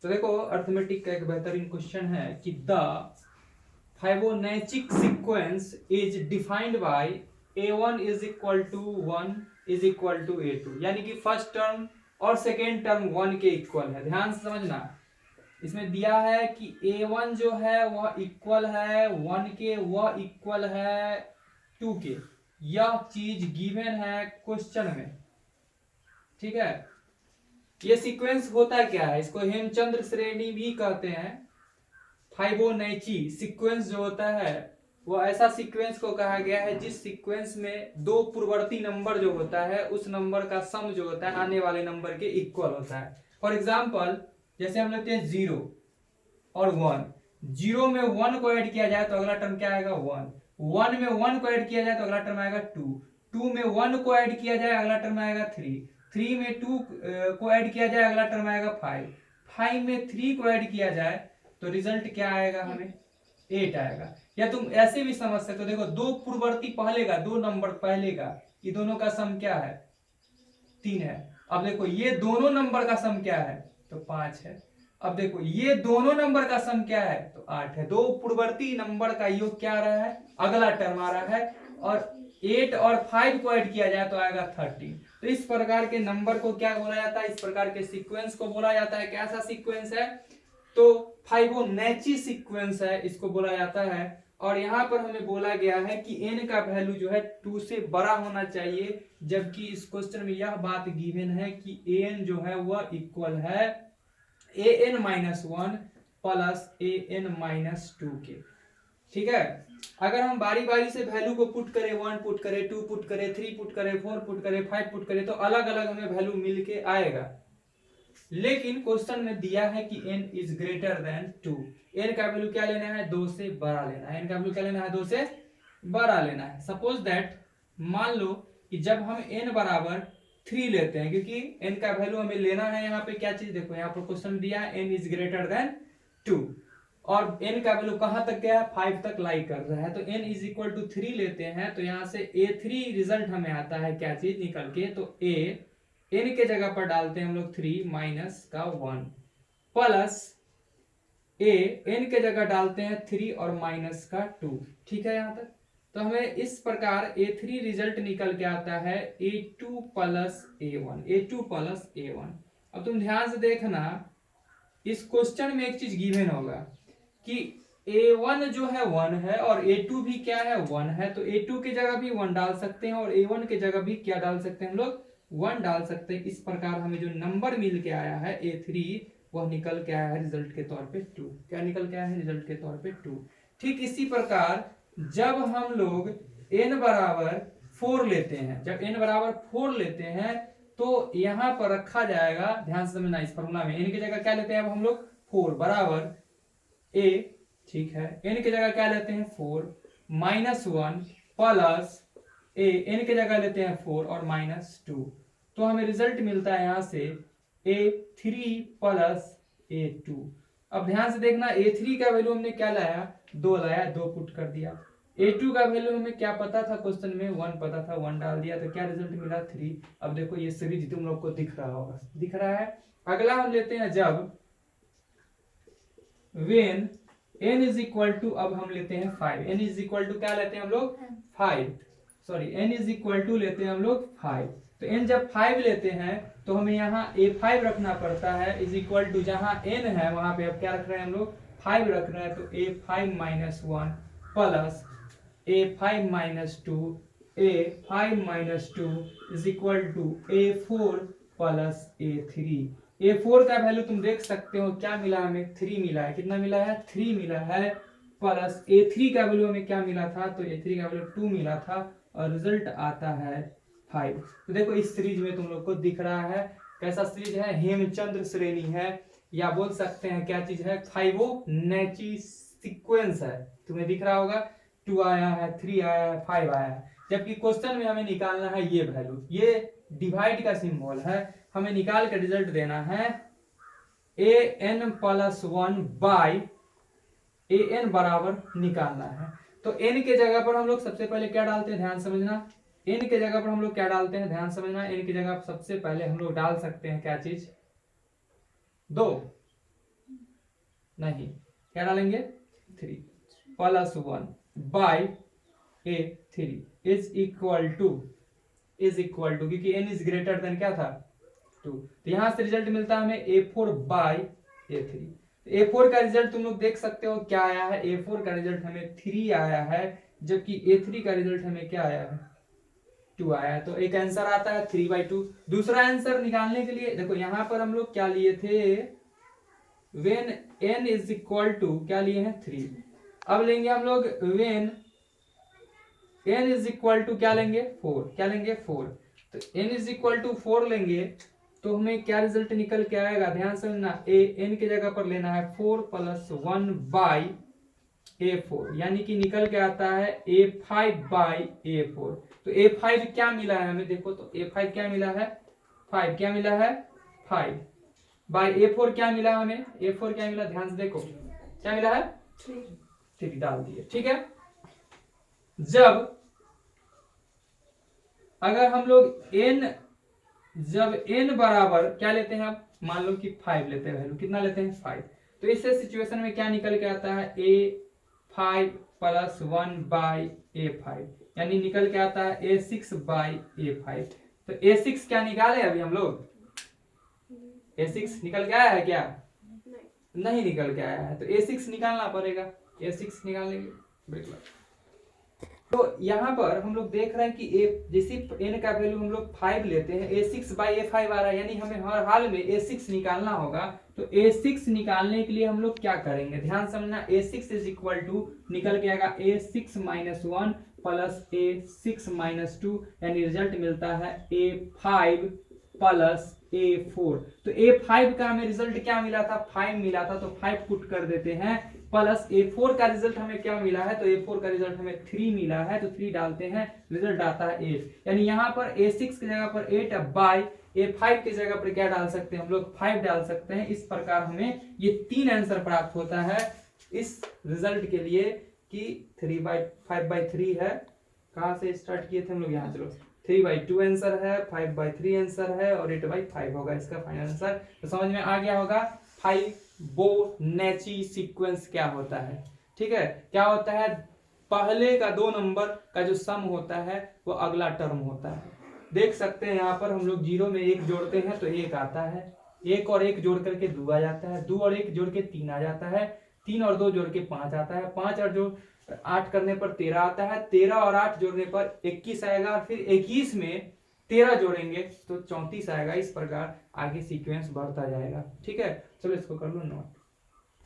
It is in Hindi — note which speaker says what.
Speaker 1: तो देखो अर्थमेटिक का एक बेहतरीन क्वेश्चन है कि the Fibonacci sequence is defined by a1 is equal to 1 is equal to a2, यानी कि फर्स्ट टर्म और सेकेंड टर्म 1 के इक्वल है। ध्यान से समझना, इसमें दिया है कि a1 जो है वह इक्वल है 1 के, वह इक्वल है 2 के। यह चीज गिवन है क्वेश्चन में, ठीक है। ये सीक्वेंस होता क्या है, इसको हेमचंद्र श्रेणी भी कहते हैं। फाइबोनैची सीक्वेंस जो होता है वो ऐसा सीक्वेंस को कहा गया है जिस सीक्वेंस में दो पूर्ववर्ती नंबर जो होता है उस नंबर का सम जो होता है आने वाले नंबर के इक्वल होता है। फॉर एग्जाम्पल जैसे हम लेते हैं 0 और 1। 0 में 1 को ऐड किया जाए तो अगला टर्म क्या आएगा 1। 1 में 1 को ऐड किया जाए तो अगला टर्म आएगा 2। 2 में 1 को ऐड किया जाए अगला टर्म आएगा 3। 3 में 2 को ऐड किया जाए अगला टर्म आएगा 5। 5 में 3 को ऐड किया जाए तो रिजल्ट क्या आएगा, हमें 8 आएगा। या तुम ऐसे भी समझ सकते हो, देखो दो पूर्ववर्ती पहले का, दो नंबर पहले का, ये दोनों का सम क्या है 3 है। अब देखो ये दोनों नंबर का सम क्या है तो 5 है। अब देखो ये दोनों नंबर का सम क्या है तो 8 है। दो पूर्ववर्ती नंबर का योग क्या आ रहा है, अगला टर्म आ रहा है, और 8 और 5 को ऐड किया जाए तो आएगा 13। तो इस प्रकार के नंबर को क्या बोला जाता है, इस प्रकार के सीक्वेंस को बोला जाता है। कैसा सीक्वेंस है तो फाइबोनैची सीक्वेंस है, इसको बोला जाता है। और यहाँ पर हमें बोला गया है कि n का वैल्यू जो है 2 से बड़ा होना चाहिए, जबकि इस क्वेश्चन में यह बात गिवन है कि an जो है वह इक्वल है an-1 प्लस an-2 के, ठीक है। अगर हम बारी बारी से वैल्यू को पुट करें, 1 पुट करें, 2 पुट करें, 3 पुट करें, 4 पुट करें, 5 पुट करें, तो अलग अलग हमें वैल्यू मिलके आएगा। लेकिन क्वेश्चन में दिया है कि n इज ग्रेटर देन 2। n का वैल्यू क्या लेना है, 2 से बड़ा लेना है। n का वैल्यू क्या लेना है, 2 से बड़ा लेना है। सपोज दैट, मान लो कि जब हम n बराबर 3 लेते हैं, क्योंकि n का वैल्यू हमें लेना है, यहाँ पे क्या चीज देखो, यहाँ पर क्वेश्चन दिया है n इज ग्रेटर देन 2, और n का वैल्यू कहां तक गया है 5 तक लाई कर रहा है। तो n इज इक्वल टू 3 लेते हैं तो यहाँ से a3 रिजल्ट हमें आता है क्या चीज निकल के, तो a n के जगह पर डालते हैं हम लोग 3 माइनस का 1 प्लस a n के जगह डालते हैं 3 और माइनस का 2, ठीक है यहाँ तक। तो हमें इस प्रकार a3 रिजल्ट निकल के आता है a2 plus a1, a2 plus a1। अब तुम ध्यान से देखना, इस क्वेश्चन में एक चीज गिवन होगा कि a1 जो है 1 है और a2 भी क्या है 1 है, तो a2 की जगह भी 1 डाल सकते हैं और a1 की जगह भी क्या डाल सकते हैं हम लोग 1 डाल सकते हैं। इस प्रकार हमें जो नंबर मिल के आया है a3 वह निकल के आया है रिजल्ट के तौर पे 2। क्या निकल के आया है रिजल्ट के तौर पे 2। ठीक इसी प्रकार जब हम लोग n बराबर 4 लेते हैं, जब n बराबर 4 लेते हैं तो यहां पर रखा जाएगा, ध्यान से समझना, इस फॉर्मूला में n की जगह क्या लेते हैं अब हम लोग 4 बराबर a, ठीक है। n की जगह क्या लेते हैं 4 माइनस 1 प्लस a, n की जगह लेते हैं 4 और माइनस 2। तो हमें रिजल्ट मिलता है यहां से a3 प्लस a2। अब ध्यान से देखना, a3 का वैल्यू हमने क्या लाया 2 लाया, 2 पुट कर दिया। a2 का वैल्यू हमें क्या पता था, क्वेश्चन में 1 पता था, 1 डाल दिया, तो क्या रिजल्ट मिला 3। अब देखो ये सीरीज तुम लोग को दिख रहा होगा, दिख रहा है। अगला हम लेते हैं जब when n is equal to, अब हम लेते हैं 5, n इज इक्वल टू क्या लेते हैं हम लोग 5, sorry n is equal to लेते हैं हम लोग 5। तो n जब 5 लेते हैं तो हमें यहाँ a5 रखना पड़ता है, इज इक्वल टू जहां n है वहां पे अब क्या रख रहे हैं हम लोग 5 रख रहे हैं, तो a5 minus 1 plus a5 minus 2, a5 minus 2 is equal to a4 plus a3। a4 का वैल्यू तुम देख सकते हो क्या मिला हमें 3 मिला है, कितना मिला है 3 मिला है, प्लस a3 का वैल्यू हमें क्या मिला था, तो a3 का वैल्यू 2 मिला था और रिजल्ट आता है 5। तो देखो इस सीरीज में तुम लोग को दिख रहा है कैसा सीरीज है, हेमचंद्र श्रेणी है, या बोल सकते हैं क्या चीज है फाइबोनैची सीक्वेंस है। तुम्हें दिख रहा होगा 2 आया है, 3 आया है, 5 आया है, जबकि क्वेश्चन में हमें निकालना है ये वैल्यू, ये डिवाइड का सिंबल है, हमें निकाल के रिजल्ट देना है an प्लस 1 बाई an बराबर निकालना है। तो n के जगह पर हम लोग सबसे पहले क्या डालते हैं, ध्यान समझना, n के जगह पर हम लोग क्या डालते हैं, ध्यान समझना, n की जगह सबसे पहले हम लोग डाल सकते हैं क्या चीज 2, नहीं, क्या डालेंगे 3 प्लस 1 by a 3 is equal to क्योंकि n इज ग्रेटर देन क्या था 2, तो यहां से रिजल्ट मिलता है हमें A4 बाई A3। A4 का रिजल्ट तुम लोग देख सकते हो क्या आया है, A4 का रिजल्ट हमें 3 आया है, जबकि A3 का रिजल्ट हमें क्या आया है 2 आया है। तो एक आंसर आता है 3/2। दूसरा आंसर निकालने के लिए देखो यहां पर हम लोग क्या लिए थे, when n is equal to क्या लिए हैं 3। अब लेंगे हम लोग when n is equal to क्या लेंगे 4, क्या लेंगे 4। तो n इज इक्वल टू 4 लेंगे तो हमें क्या रिजल्ट निकल के आएगा, ध्यान से सुनना, n की जगह पर लेना है 4 प्लस 1 बाई A4, यानी कि निकल के आता है A5 बाई A4। तो A5 क्या मिला है हमें, देखो तो A5 क्या मिला है 5, क्या मिला है 5 बाई A4 क्या मिला हमें, A4 क्या मिला, ध्यान से देखो क्या मिला है 3 डाल दिए। ठीक है, जब अगर हम लोग जब n बराबर क्या लेते हैं, आप मान लो कि 5 लेते हैं, वैल्यू कितना लेते हैं 5, तो इस सिचुएशन में क्या निकल के आता है A5 प्लस 1 बाई A5, यानी निकल के आता है A6 बाई A5। तो A6 क्या निकाले अभी हम लोग, A6 निकल के आया है क्या, नहीं निकल के आया है, तो A6 निकालना पड़ेगा। A6 निकालने के तो यहाँ पर हम लोग देख रहे हैं कि जैसे n का वैल्यू हम लोग 5 लेते हैं, A6 बाई A5 आ रहा है, यानी हमें हर हाल में A6 निकालना होगा। तो A6 निकालने के लिए हम लोग क्या करेंगे, ध्यान समझना, A6 इज इक्वल टू निकल के आएगा A6 minus 1 plus A6 minus 2, यानी रिजल्ट मिलता है A5 प्लस A4। तो A5 का हमें रिजल्ट क्या मिला था 5 मिला था, तो 5 पुट कर देते हैं, प्लस A4 का रिजल्ट हमें क्या मिला है, तो A4 का रिजल्ट हमें 3 मिला है, तो 3 डालते हैं, रिजल्ट आता है 8। यानी यहाँ पर A6 की जगह पर 8 बाई A5 की जगह पर क्या डाल सकते हैं हम लोग 5 डाल सकते हैं। इस प्रकार हमें ये 3 आंसर प्राप्त होता है इस रिजल्ट के लिए कि 5/3 है। कहां से स्टार्ट किए थे हम लोग, यहाँ चलो 3/2 आंसर है, 5/3 आंसर है और 8/5 होगा इसका फाइनल आंसर। तो समझ में आ गया होगा फिबोनाची सीक्वेंस क्या होता है। ठीक है, क्या होता है, पहले का 2 नंबर का जो सम होता है वो अगला टर्म होता है। देख सकते हैं यहाँ पर हम लोग 0 में 1 जोड़ते हैं तो 1 आता है, 1 और 1 जोड़ करके 2 आ जाता है, 2 और 1 जोड़ के 3 आ जाता है, 3 और 2 जोड़ के 5 आता है, 5 और जो 8 करने पर 13 आता है, 13 और 8 जोड़ने पर 21 आएगा, फिर 21 में 13 जोड़ेंगे तो 34 आएगा। इस प्रकार आगे सीक्वेंस बढ़ता जाएगा। ठीक है, चलो इसको कर लो नोट।